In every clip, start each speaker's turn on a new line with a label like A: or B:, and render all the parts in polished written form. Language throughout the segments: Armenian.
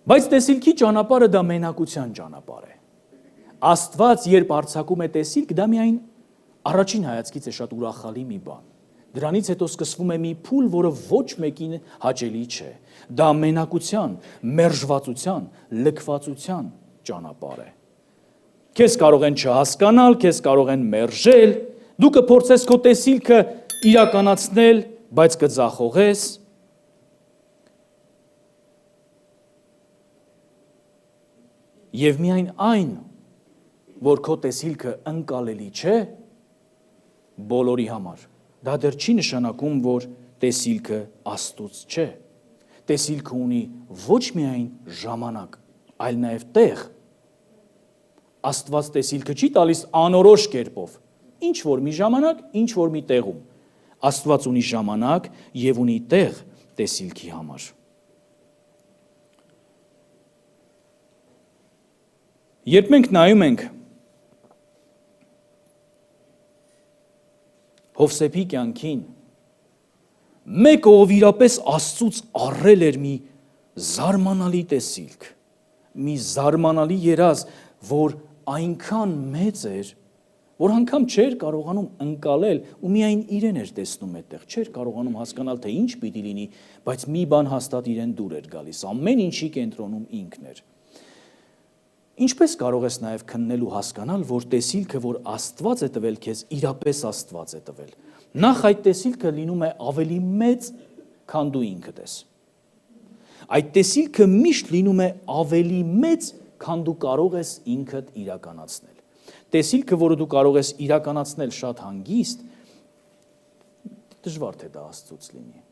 A: Բայց տեսիլքի ճանապարհը դա մենակության ճանապարհ է։ Աստված երբ արձակում է տեսիլք, դա միայն առաջին հայացքից է շատ ուրախալի մի բան։ Դրանից հետո սկսվում է մի փուլ, որը ոչ մեկին հաճելի չէ։ Դա մենակության, մերժվածության, լքվածության ճանապարհ է։ Քեզ կարող են չհասկանալ, քեզ կարող են մերժել, դու կփորձես քո տեսիլքը իրականացնել, բայց կձախողես։ Եվ միայն այն, որ քո տեսիլքը ընկալելի չէ, բոլորի համար, դա դեռ չի նշանակում, որ տեսիլքը Աստծուց չէ։ Տեսիլքը ունի ոչ միայն ժամանակ, այլ նաև տեղ։ Աստված տեսիլքը չի տալիս անորոշ կերպով, ինչ որ մի ժամանակ, ինչ որ մի տեղում։ Աստված ունի ժամանակ եւ ունի տեղ տեսիլքի համար։ Երբ մենք նայում ենք Հովսեփի կյանքին, մեկը ով իրապես Աստծուց առել էր մի զարմանալի տեսիլք, մի զարմանալի երազ, որ այնքան մեծ էր, որ անգամ չէր կարողանում ընկալել ու միայն իրեն էր տեսնում այդտեղ, չէր կարողանում հասկանալ, թե ինչ պիտի լինի, բայց մի բան հաստատ իրեն դուր էր գալիս, ամեն ինչի կենտրոնում ինքն էր։ Ինչպես կարող ես նաև քննել ու հասկանալ, որ տեսիլքը, որ Աստված է տվել քեզ, իրապես Աստված է տվել։ Նախ այդ տեսիլքը լինում է ավելի մեծ, քան դու ինքդ ես։ Այդ տեսիլքը միշտ լինում է ավելի մեծ, քան դու կարող ես ինքդ իրականացնել։ Տեսիլքը, որը դու կարող ես իրականացնել շատ հանգիստ, դժվար թե դա Աստծուց լինի։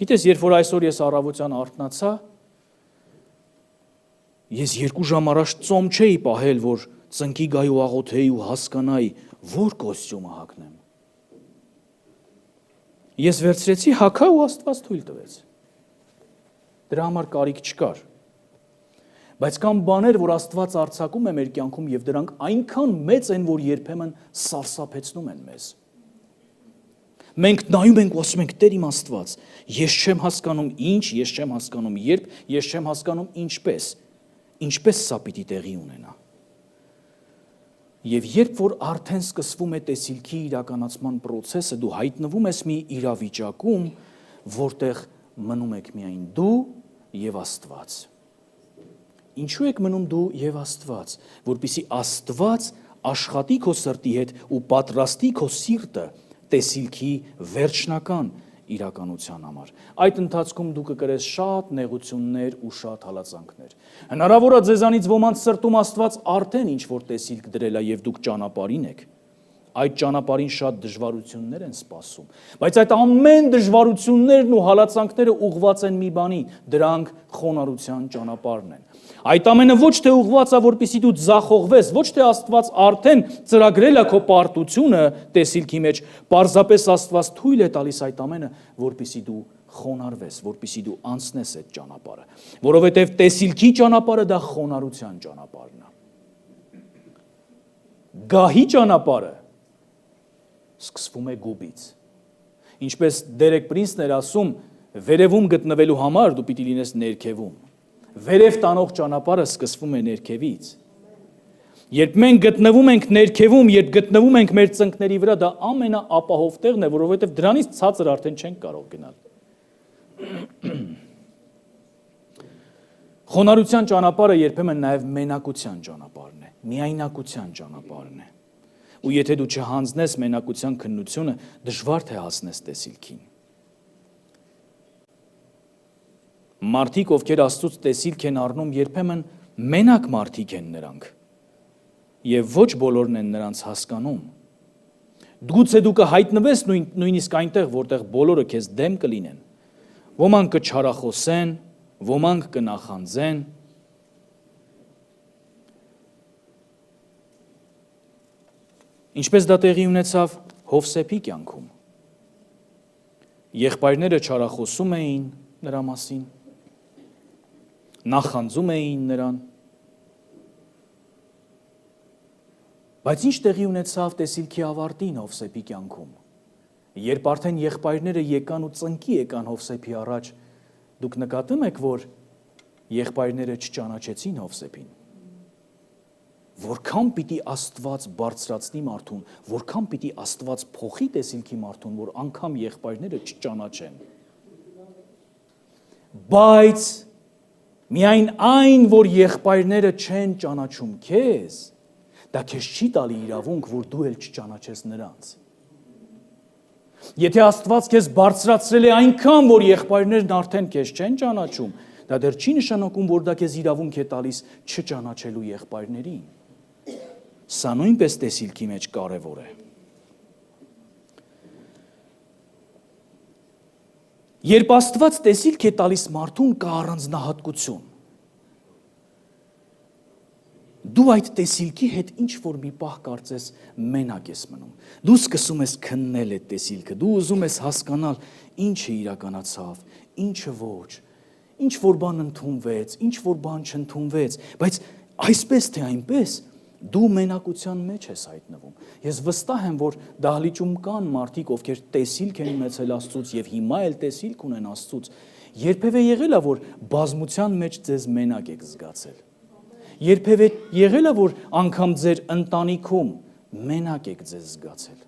A: Գիտես, երբ որ այսօր ես առավոտյան արթնացա, ես 2 ժամ առաջ ծոմ չէի պահել, որ ծնկի գայի ու աղոթեի ու հասկանայի, որ կոստյումը հագնեմ։ Ես վերցրեցի, հագա ու Աստված թույլ տվեց։ Դրա համար կարիք չկար։ Բայց կան բաներ, որ Աստված արձակում է մեր կյանքում եւ դրանք այնքան մեծ են, որ երբեմն սարսափեցնում են մեզ։ Մենք նայում ենք ու ասում ենք՝ Տեր իմ Աստված, ես չեմ հասկանում ինչ, ես չեմ հասկանում երբ, ես չեմ հասկանում ինչպես։ Ինչպես սա պիտի տեղի ունենա։ Եվ երբ որ արդեն սկսվում է տեսիլքի իրականացման process-ը, դու հայտնվում ես մի իրավիճակում, որտեղ մնում եք միայն դու եւ Աստված։ Ինչու եք մնում դու եւ Աստված, որպեսզի Աստված աշխատի քո սրտի հետ ու պատրաստի քո սիրտը տեսիլքի վերջնական իրականության համար։ Այդ ընթացքում դու կկրես շատ նեղություններ ու շատ հալածանքներ։ Հնարավոր է ձեզանից ոմանց սրտում Աստված արդեն ինչ-որ տեսիլք դրել է եւ դուք ճանապարհին եք։ Այդ ճանապարհին շատ դժվարություններ են սպասում, բայց այդ ամեն դժվարություններն ու հալածանքները ուղղված են մի բանի, դրանք խոնարհության ճանապարհն են։ Այդ ամենը ոչ թե ուղղված է, որպեսզի դու ձախողվես, ոչ թե Աստված արդեն ծրագրել է քո պարտությունը տեսիլքի մեջ, պարզապես Աստված թույլ է տալիս այդ ամենը, որպեսզի դու խոնարհվես, որպեսզի դու անցնես այդ ճանապարհը, որովհետև տեսիլքի ճանապարհը դա խոնարհության ճանապարհն է։ Գահի ճանապարհը սկսվում է գուբից։ Ինչպես Դերեկ Պրինսն էր ասում, վերևում գտնվելու համար դու պիտի լինես ներքևում։ Վերև տանող ճանապարհը սկսվում է ներքևից։ Երբ մենք գտնվում ենք ներքևում, երբ գտնվում ենք մեր ծնկների վրա, դա ամենաապահով տեղն է, որովհետև դրանից ցածր արդեն չենք կարող գնալ։ Խոնարհության ճանապարհը երբեմն նաև մենակության ճանապարհն է, միայնակության ճանապարհն է։ Ու եթե դու չհանձնես մենակության քննությունը, դժվար թե հասնես տեսիլքին։ Մարդիկ, ովքեր Աստծուց տեսիլք են առնում, երբեմն մենակ մարդիկ են նրանք, եւ ոչ բոլորն են նրանց հասկանում։ Գուցե դու կհայտնվես նույնիսկ այնտեղ, որտեղ բոլորը քեզ դեմ կլինեն։ Ոմանք կչարախոսեն, ոմանք կնախանձեն։ Ինչպես դա տեղի ունեցավ Հովսեփի կյանքում։ Եղբայրները չարախոսում էին նրա մասին, նախանձում էին նրան։ Բայց ինչ տեղի ունեցավ տեսիլքի ավարտին Հովսեփի կյանքում։ Երբ արդեն եղբայրները եկան ու ծնկի եկան Հովսեփի առաջ, դուք նկատում եք, որ եղբայրները չճանաչեցին Հովսեփին։ Որքան պիտի Աստված բարձրացնի մարդուն, որքան պիտի Աստված փոխի տեսիլքի մարդուն, որ անգամ եղբայրները չճանաչեն։ Բայց միայն այն, որ եղբայրները չեն ճանաչում քեզ, դա քեզ չի տալի իրավունք, որ դու էլ չճանաչես նրանց։ Եթե Աստված քեզ բարձրացրել է այնքան, որ եղբայրներն արդեն քեզ չեն ճանաչում, դա դեռ չի նշանակում, որ դա քեզ իրավունք է տալիս չճանաչելու եղբայրներին։ Սա նույնպես տեսիլքի մեջ կարևոր է։ Երբ Աստված տեսիլք է տալիս մարդուն, կա առանձնահատկություն։ Դու այդ տեսիլքի հետ ինչ-որ մի պահ կարծես մենակ ես մնում։ Դու սկսում ես քննել այդ տեսիլքը, դու ուզում ես հասկանալ ինչը իրականացավ, ինչը ոչ, ինչ-որ բան ընդունվեց, ինչ-որ բան չընդունվեց, բայց այսպես թե այնպես դու մենակության մեջ ես հայտնվում։ Ես վստահ եմ, որ դահլիճում կան մարդիկ, ովքեր տեսիլք են ունեցել Աստծուց եւ հիմա էլ տեսիլք ունեն Աստծուց։ Երբևէ եղել է, որ բազմության մեջ ձեզ մենակ եք զգացել։ Երբևէ եղել է, որ անգամ ձեր ընտանիքում մենակ եք ձեզ զգացել։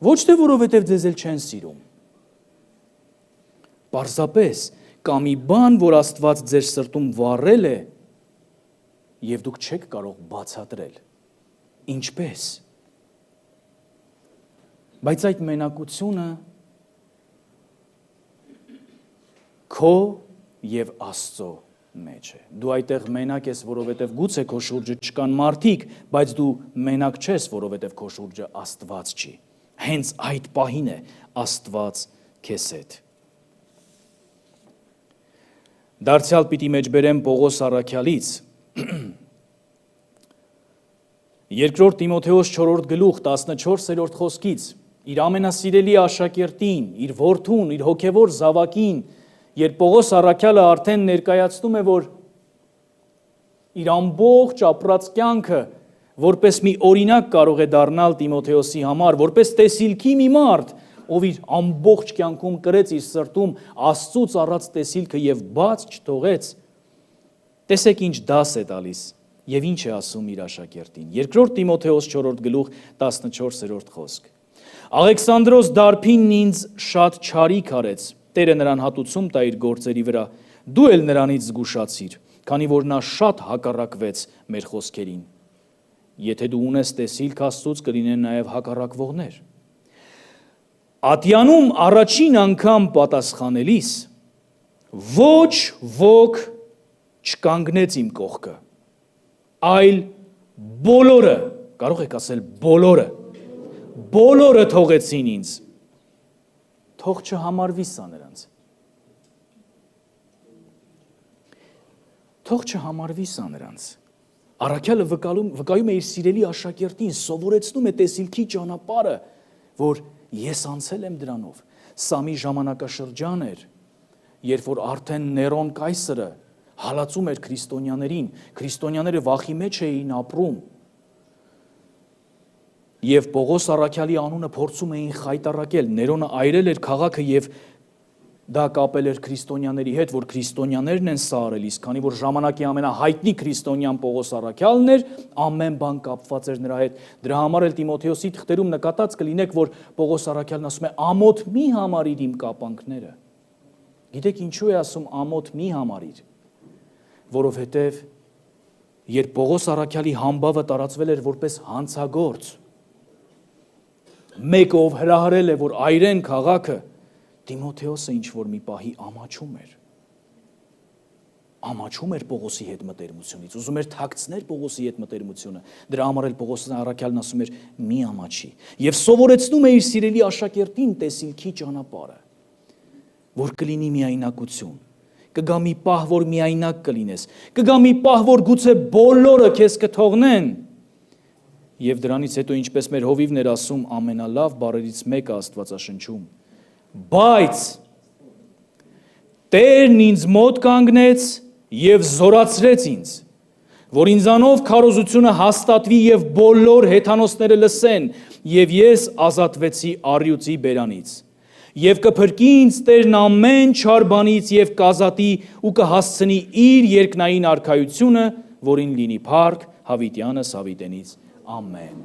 A: Ոչ թե որովհետև ձեզ էլ չեն սիրում։ Պարզապես կա մի բան, որ Աստված ձեր սրտում վառել է, եւ դուք չեք կարող բացատրել։ Ինչպես։ Բայց այդ մենակությունը քո եւ Աստծո մեջ է։ Դու այդտեղ մենակ ես, որովհետև գուցե քո շուրջը չկան մարդիկ, բայց դու մենակ չես, որովհետև քո շուրջը Աստված չի։ Հենց այդ պահին է Աստված քեզ հետ։ Դարձյալ պիտի մեջբերեմ Պողոս առաքյալից Երկրորդ Տիմոթեոս 4-րդ գլուխ 14-րդ խոսքից իր ամենասիրելի աշակերտին, իր որդուն, իր հոգևոր զավակին, երբ Պողոս առաքյալը արդեն ներկայացնում է, որ իր ամբողջ ապրած կյանքը որպես մի օրինակ կարող է դառնալ Տիմոթեոսի համար, որպես տեսիլքի մի մարդ, ով իր ամբողջ կյանքում կրեց իր սրտում Աստծուց առած տեսիլքը եւ բաց չթողեց, տեսեք ինչ դաս է տալիս եւ ինչ է ասում իր աշակերտին։ Երկրորդ Տիմոթեոս 4-րդ գլուխ 14-րդ խոսք։ Աղեքսանդրոս դարբինն ինձ շատ չարիք արեց, Տերը նրան հատուցում տա իր գործերի վրա, դու էլ նրանից զգուշացիր, քանի որ նա շատ հակառակվեց մեր խոսքերին։ Եթե դու ունես տեսիլք Աստծուց, կլինեն նաեւ հակառակվողներ։ Ատյանում առաջին անգամ պատասխանելիս ոչ ոք չկանգնեց իմ կողքը, այլ բոլորը, կարող եք ասել բոլորը թողեցին ինձ, թող չհամարվի սա նրանց, թող չհամարվի սա նրանց, առաքյալը վկայում է իր սիրելի աշակերտին, սովորեցնում է տեսիլքի ճանապարհը, որ ես անցել եմ դրանով, սա մի ժամանակաշրջան էր, երբ որ արդեն Ներոն կայսրը հալածում էր քրիստոնյաներին, քրիստոնյաները վախի մեջ էին ապրում, եւ Պողոս առաքյալի անունը փորձում էին խայտառակել, Ներոնը այրել էր քաղաքը եւ դա կապել էր քրիստոնյաների հետ, որ քրիստոնյաներն են սա արել, իսկ քանի որ ժամանակի ամենահայտնի քրիստոնյան Պողոս առաքյալն էր, ամեն բան կապված էր նրա հետ։ Դրա համար էլ Տիմոթեոսի թղթերում նկատած կլինեք, որ Պողոս առաքյալն ասում է ամոթ մի համարիր իմ կապանքները։ Գիտեք ինչու է ասում ամոթ մի համարիր, որովհետև երբ Պողոս առաքյալի համբավը տարածվել էր որպես հանցագործ, մեկը ով հրահրել է, որ այրեն քաղաքը, Տիմոթեոսը ինչ-որ մի պահի ամաչում էր Պողոսի հետ մտերմությունից, ուզում էր թաքցնել Պողոսի հետ մտերմությունը, դրա համար էլ Պողոս առաքյալն ասում էր մի ամաչի, եւ սովորեցնում է իր սիրելի աշակերտին տեսիլքի ճանապարհը, որ կլինի միայնակություն, կգա մի պահ, որ միայնակ կլինես, կգա մի պահ, որ գուցե բոլորը քեզ կթողնեն, եւ դրանից հետո ինչպես մեր հովիվն էր ասում, ամենալավ բառերից մեկը Աստվածաշնչում, բայց Տերն ինձ մոտ կանգնեց եւ զորացրեց ինձ, որ ինձանով քարոզությունը հաստատվի եւ բոլոր հեթանոսները լսեն, եւ ես ազատվեցի առյուծի բերանից։ Եվ կփրկի ինձ Տերն ամեն չար բանից եւ կազատի ու կհասցնի իր երկնային արքայությունը, որին լինի փառք Հավիտյանս Հավիտենից։ Ամեն։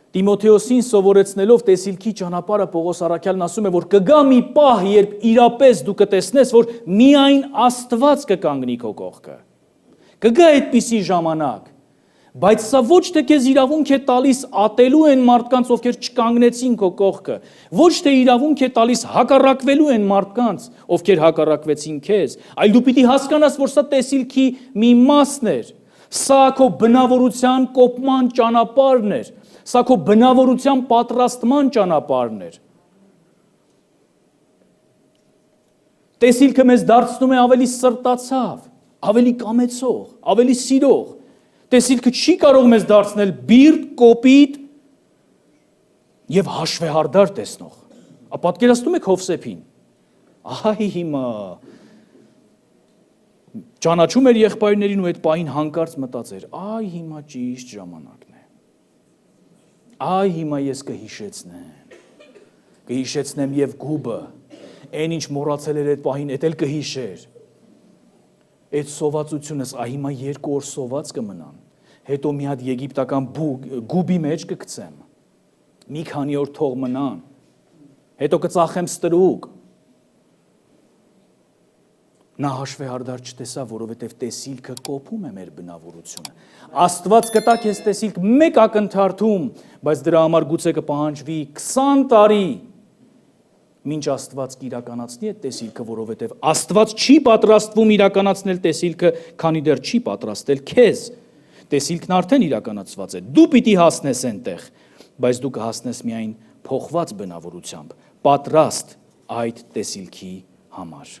A: Տիմոթեոսին սովորեցնելով տեսիլքի ճանապարհը Պողոս առաքյալն ասում է, որ կգա մի պահ, երբ իրապես դու կտեսնես, որ միայն Աստված կկանգնի քո կողքը։ Կգա այդպիսի ժամանակ, բայց սա ոչ թե քեզ իրավունք է տալիս ատելու են մարդկանց, ովքեր չկանգնեցին քո կողքը, ոչ թե իրավունք է տալիս հակառակվելու են մարդկանց, ովքեր հակառակվեցին քեզ, այլ դու պիտի հասկանաս, որ սա տեսիլքի մի մասն էր, սա քո բնավորության կոպման ճանապարհն էր, սա քո բնավորության պատրաստման ճանապարհն էր։ Տեսիլքը մեզ դարձնում է ավելի սրտացավ, ավելի կամեցող, ավելի սիրող։ Տեսիլքը չի կարող մեզ դարձնել բիրտ, կոպիտ եւ հաշվեհարդար տեսնող։ Պատկերացնում եք Հովսեփին։ Այ հիմա ճանաչում էր եղբայրներին ու այդ պահին հանկարծ մտածեր, այ հիմա ճիշտ ժամանակն է։ Այ հիմա ես կհիշեցնեմ եւ գուբը, այն ինչ մոռացել էր այդ պահին, էդ էլ կհիշեր։ Այդ սովածությունս, այ հիմա 2 օր սոված կմնան, հետո մի հատ եգիպտական գուբի մեջ կգցեմ, մի քանի օր թող մնան, հետո կծախեմ ստրուկ։ Նա հաշվեհարդար չտեսավ, որովհետև տեսիլքը կոփում է մեր բնավորությունը։ Աստված կտա քեզ տեսիլք 1 ակնթարթում, բայց դրա համար գուցե կպահանջվի 20 տարի, մինչ Աստված կիրականացնի այդ տեսիլքը, որովհետև Աստված չի պատրաստվում իրականացնել տեսիլքը, քանի դեռ չի պատրաստել քեզ։ Տեսիլքն արդեն իրականացված է։ Դու պիտի հասնես այնտեղ, բայց դու կհասնես միայն փոխված բնավորությամբ, պատրաստ այդ տեսիլքի համար։